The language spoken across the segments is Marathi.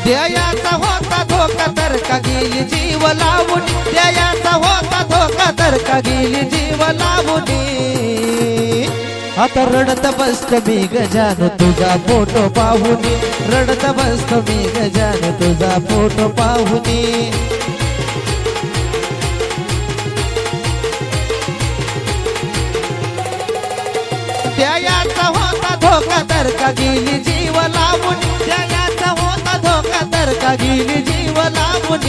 द्यायाचा होता धोका तर का गेली जीव लावून द्यायाचा होता धोका तर का गेली जीव लावून आता रडत बसत मी गजान तुझा फोटो पाहून रडत बसत मी गजान तुझा फोटो पाहून द्यायाचा होता धोका तर का गेली जीव लावून द्यायाचा होता धोका तर का गेली जीव लावून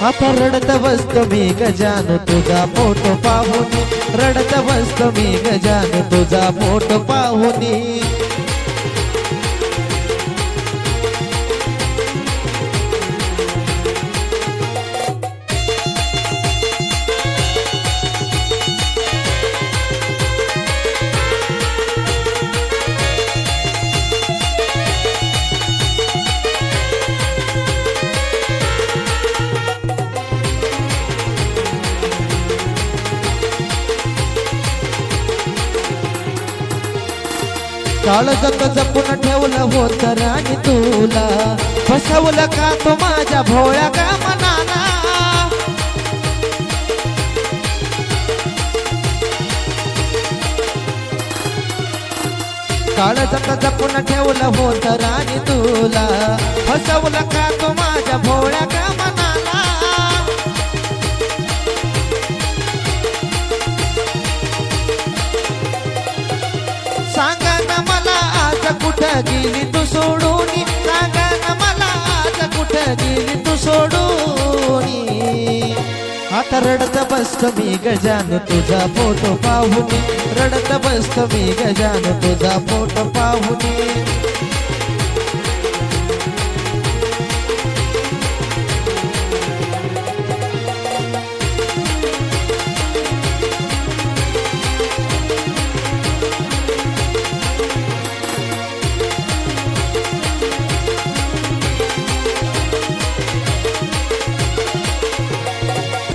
आता रडत बसतो मी गजान तुझा फोटो पाहून रडत बसतो मी गजान तुझा फोटो पाहून काळजात जपून ठेवलं होतं राणी तुला फसवलं का तो माझ्या भोळ्या का मनाला काळजात जपून ठेवलं होतं राणी तुला फसवलं का तो माझ्या भोळ्या का मनाला सांगा ना मला आज कुठं गेली तू सोडून सांगा ना मला आज कुठं गेली तू सोडून आता रडत बसत मी गजान तुझा फोटो पाहून रडत बसत मी गजान तुझा फोटो पाहून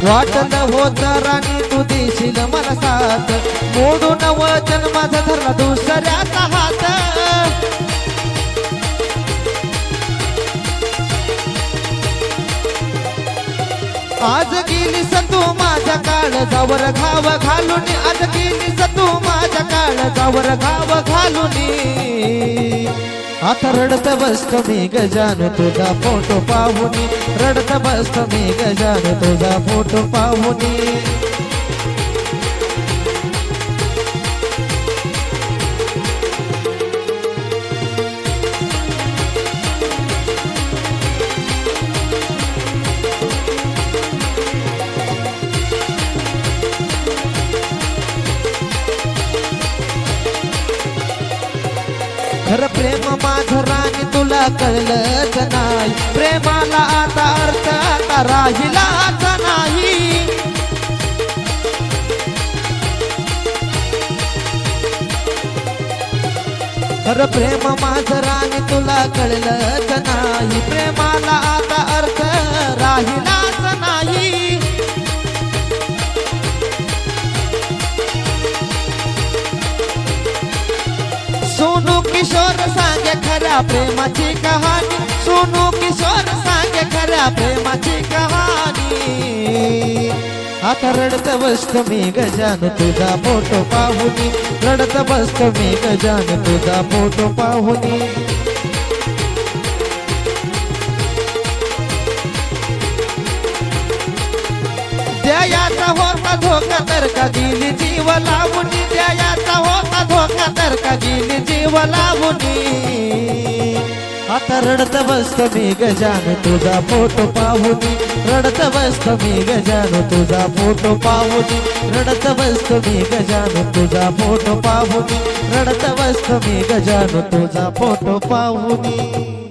वाटलं होतं राणी तू देशील मला साथ मोडून वचन माझा धरला दुसऱ्याचा हात आज गेलीस तू माझ्या काळजावर घाव घालून आज गेलीस तू माझ्या काळजावर घाव घालून आता रडत बसतो मी गजान तुझा फोटो पाहून रडत बसतो मी गजान तुझा फोटो पाहून खरं प्रेम माझं राणी तुला कळलंच नाही प्रेमाला आता अर्थ आता राहिलाच नाही खरं प्रेम माझं राणी तुला कळलंच नाही प्रेमाला आता अर्थ राहिलाच नाही सोनू किशोर सांगे खऱ्या प्रेमाची कहाणी सोनू किशोर सांगे खऱ्या प्रेमाची कहाणी आता रडत बसतो मी गजान तुझा फोटो पाहून रडत बसतो मी गजान तुझा फोटो पाहून द्यायाचा होता धोका तर का गेली जीव लावून द्यायाचा होता धोका तर का गेली जीव लावून आता रडत बसतो मी गजान तुझा फोटो पाहून रडत बसतो मी गजान तुझा फोटो पाहून रडत बसतो मी गजान तुझा फोटो पाहून रडत बसतो मी गजान तुझा फोटो पाहून